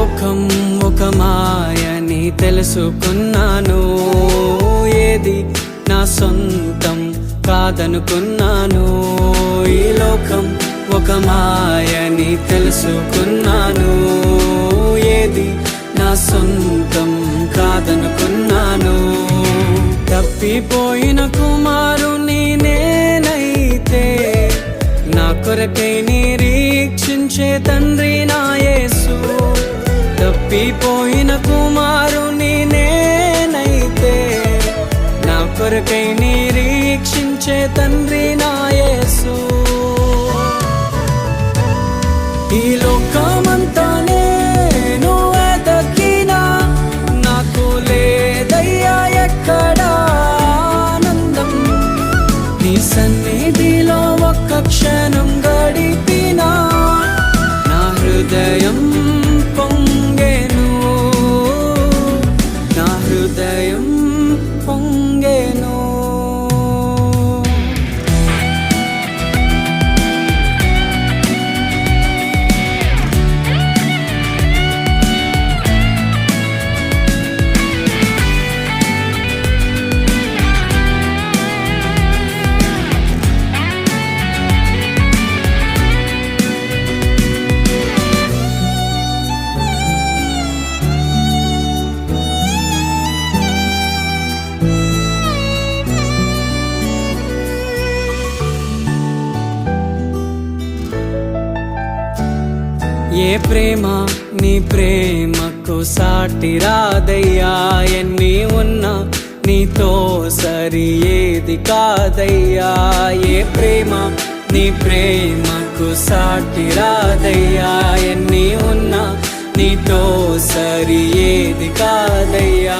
లోకం ఒక మాయని తెలుసుకున్నాను, ఏది నా సొంతం కాదనుకున్నాను. ఈ లోకం ఒక మాయని తెలుసుకున్నాను, ఏది నా సొంతం కాదనుకున్నాను. తప్పిపోయిన కుమారుని నేనైతే, నా కొరకై నిరీక్షించే తండ్రి నా యేసు. తప్పిపోయిన కుమారుని నేనైతే, నా కొరకై నిరీక్షించే తండ్రి నా యేసు. ఈ లోకమంతా నేను వెతకినా, నాకు లేదయ్యా ఎక్కడా ఆనందం. నీ సన్నిధిలో ఒక్క క్షణం గడిపినా, నా హృదయం పొంగెను, నా హృదయం పొంగెను. ఏ ప్రేమ నీ ప్రేమకు సాటి రాదయ్యా, ఎన్ని ఉన్నా నీతో సరి ఏది కాదయ్యా. ఏ ప్రేమ నీ ప్రేమకు సాటి రాదయ్యా, ఎన్ని ఉన్నా నీతో సరి ఏది కాదయ్యా.